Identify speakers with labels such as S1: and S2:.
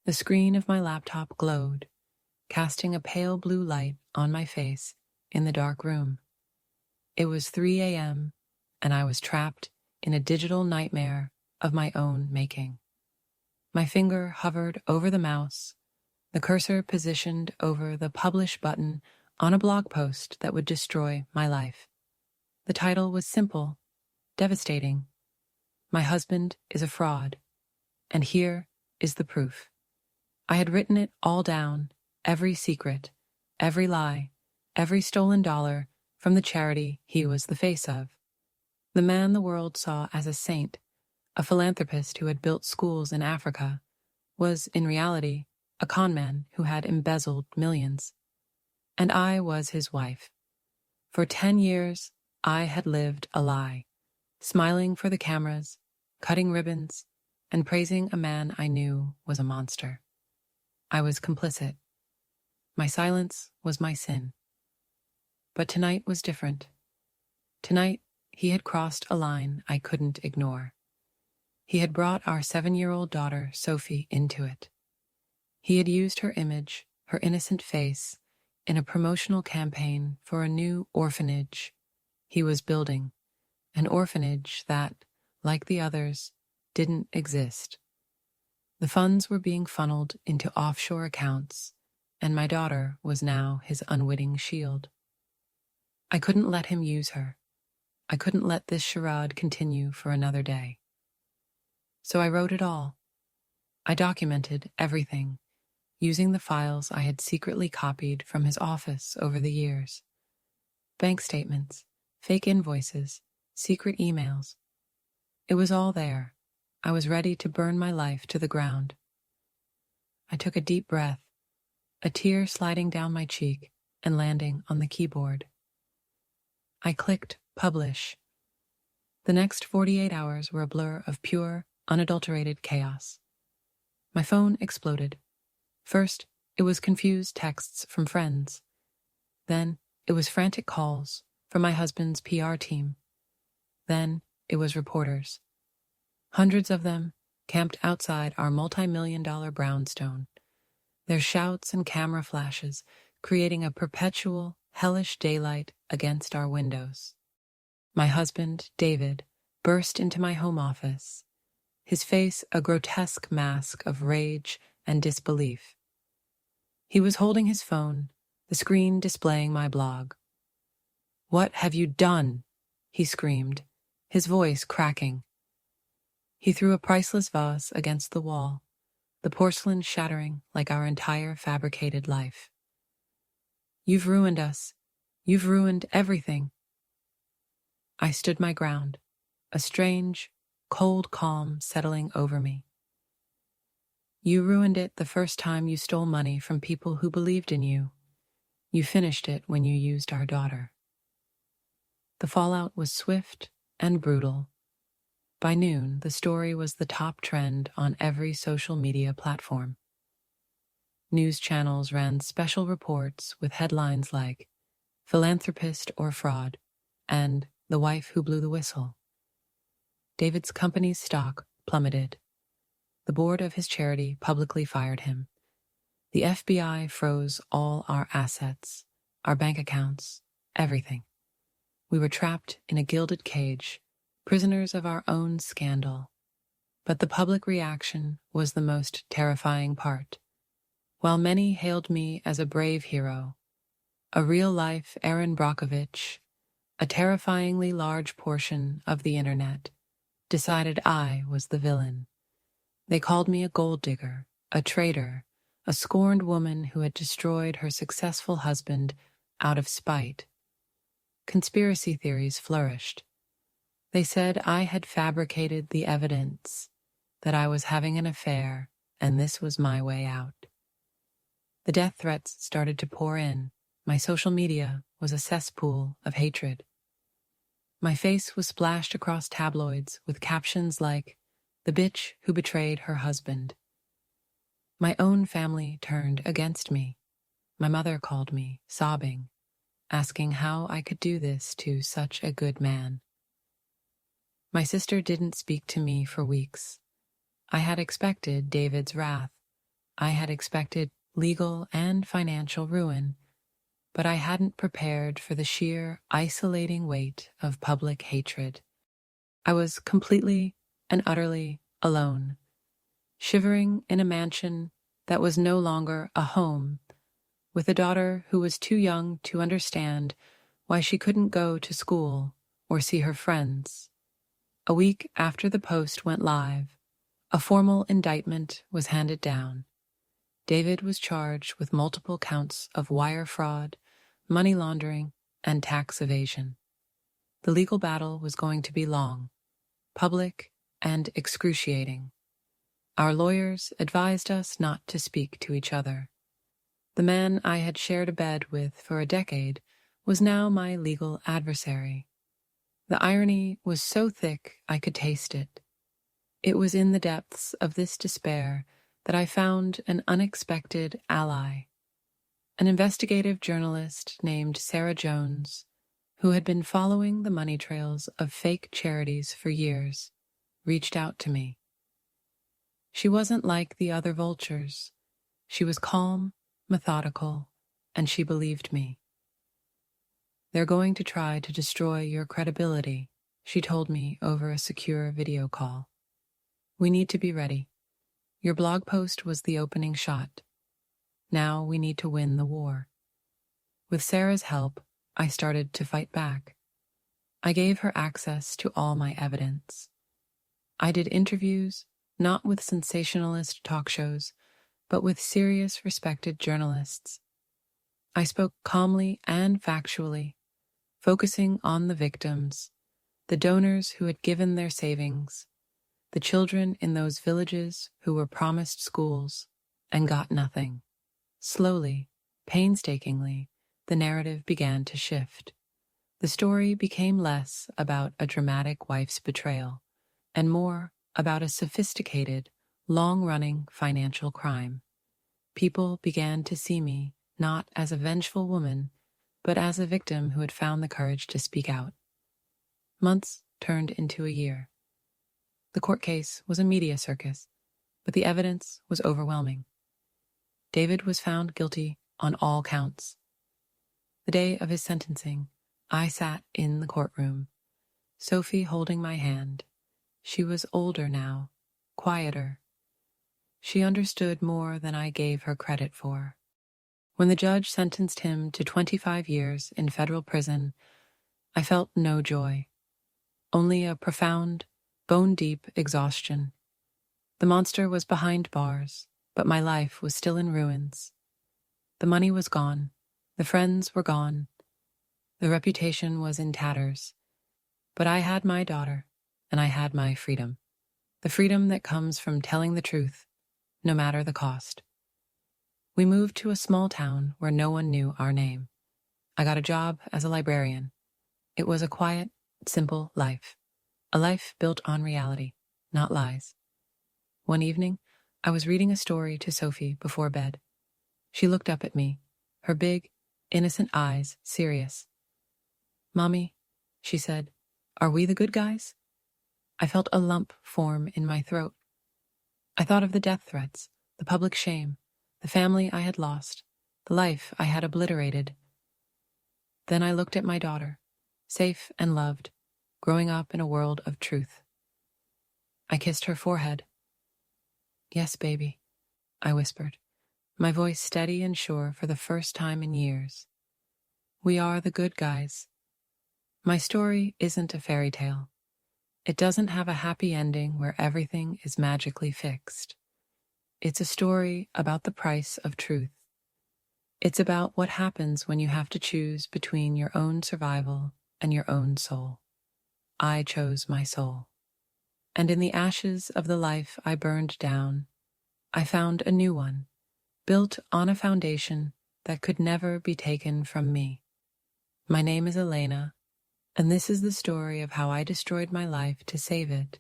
S1: The screen of my laptop glowed, casting a pale blue light on my face in the dark room. It was 3 a.m., and I was trapped in a digital nightmare of my own making. My finger hovered over the mouse, the cursor positioned over the publish button on a blog post that would destroy my life. The title was simple, devastating. My husband is a fraud, and here is the proof. I had written it all down, every secret, every lie, every stolen dollar from the charity he was the face of. The man the world saw as a saint, a philanthropist who had built schools in Africa, was, in reality, a conman who had embezzled millions. And I was his wife. For 10 years, I had lived a lie, smiling for the cameras, cutting ribbons, and praising a man I knew was a monster. I was complicit. My silence was my sin. But tonight was different. Tonight, he had crossed a line I couldn't ignore. He had brought our 7-year-old daughter, Sophie, into it. He had used her image, her innocent face, in a promotional campaign for a new orphanage he was building, an orphanage that, like the others, didn't exist. The funds were being funneled into offshore accounts, and my daughter was now his unwitting shield. I couldn't let him use her. I couldn't let this charade continue for another day. So I wrote it all. I documented everything, using the files I had secretly copied from his office over the years. Bank statements, fake invoices, secret emails. It was all there. I was ready to burn my life to the ground. I took a deep breath, a tear sliding down my cheek and landing on the keyboard. I clicked publish. The next 48 hours were a blur of pure, unadulterated chaos. My phone exploded. First, it was confused texts from friends. Then, it was frantic calls from my husband's PR team. Then, it was reporters. Hundreds of them camped outside our multi-million-dollar brownstone, their shouts and camera flashes creating a perpetual, hellish daylight against our windows. My husband, David, burst into my home office, his face a grotesque mask of rage and disbelief. He was holding his phone, the screen displaying my blog. "What have you done?" he screamed, his voice cracking. He threw a priceless vase against the wall, the porcelain shattering like our entire fabricated life. "You've ruined us. You've ruined everything." I stood my ground, a strange, cold calm settling over me. "You ruined it the first time you stole money from people who believed in you. You finished it when you used our daughter." The fallout was swift and brutal. By noon, the story was the top trend on every social media platform. News channels ran special reports with headlines like "Philanthropist or Fraud" and "The Wife Who Blew the Whistle." David's company's stock plummeted. The board of his charity publicly fired him. The FBI froze all our assets, our bank accounts, everything. We were trapped in a gilded cage, prisoners of our own scandal. But the public reaction was the most terrifying part. While many hailed me as a brave hero, a real-life Aaron Brockovich, a terrifyingly large portion of the internet decided I was the villain. They called me a gold digger, a traitor, a scorned woman who had destroyed her successful husband out of spite. Conspiracy theories flourished. They said I had fabricated the evidence, that I was having an affair, and this was my way out. The death threats started to pour in. My social media was a cesspool of hatred. My face was splashed across tabloids with captions like, "The bitch who betrayed her husband." My own family turned against me. My mother called me, sobbing, asking how I could do this to such a good man. My sister didn't speak to me for weeks. I had expected David's wrath, I had expected legal and financial ruin, but I hadn't prepared for the sheer, isolating weight of public hatred. I was completely and utterly alone, shivering in a mansion that was no longer a home, with a daughter who was too young to understand why she couldn't go to school or see her friends. A week after the post went live, a formal indictment was handed down. David was charged with multiple counts of wire fraud, money laundering, and tax evasion. The legal battle was going to be long, public, and excruciating. Our lawyers advised us not to speak to each other. The man I had shared a bed with for a decade was now my legal adversary. The irony was so thick I could taste it. It was in the depths of this despair that I found an unexpected ally. An investigative journalist named Sarah Jones, who had been following the money trails of fake charities for years, reached out to me. She wasn't like the other vultures. She was calm, methodical, and she believed me. "They're going to try to destroy your credibility," she told me over a secure video call. "We need to be ready. Your blog post was the opening shot. Now we need to win the war." With Sarah's help, I started to fight back. I gave her access to all my evidence. I did interviews, not with sensationalist talk shows, but with serious, respected journalists. I spoke calmly and factually, focusing on the victims, the donors who had given their savings, the children in those villages who were promised schools and got nothing. Slowly, painstakingly, the narrative began to shift. The story became less about a dramatic wife's betrayal and more about a sophisticated, long-running financial crime. People began to see me not as a vengeful woman, but as a victim who had found the courage to speak out. Months turned into a year. The court case was a media circus, but the evidence was overwhelming. David was found guilty on all counts. The day of his sentencing, I sat in the courtroom, Sophie holding my hand. She was older now, quieter. She understood more than I gave her credit for. When the judge sentenced him to 25 years in federal prison, I felt no joy, only a profound, bone-deep exhaustion. The monster was behind bars, but my life was still in ruins. The money was gone, the friends were gone, the reputation was in tatters. But I had my daughter, and I had my freedom. The freedom that comes from telling the truth, no matter the cost. We moved to a small town where no one knew our name. I got a job as a librarian. It was a quiet, simple life. A life built on reality, not lies. One evening, I was reading a story to Sophie before bed. She looked up at me, her big, innocent eyes serious. "Mommy," she said, "are we the good guys?" I felt a lump form in my throat. I thought of the death threats, the public shame, the family I had lost, the life I had obliterated. Then I looked at my daughter, safe and loved, growing up in a world of truth. I kissed her forehead. "Yes, baby," I whispered, my voice steady and sure for the first time in years. "We are the good guys." My story isn't a fairy tale. It doesn't have a happy ending where everything is magically fixed. It's a story about the price of truth. It's about what happens when you have to choose between your own survival and your own soul. I chose my soul. And in the ashes of the life I burned down, I found a new one, built on a foundation that could never be taken from me. My name is Elena, and this is the story of how I destroyed my life to save it,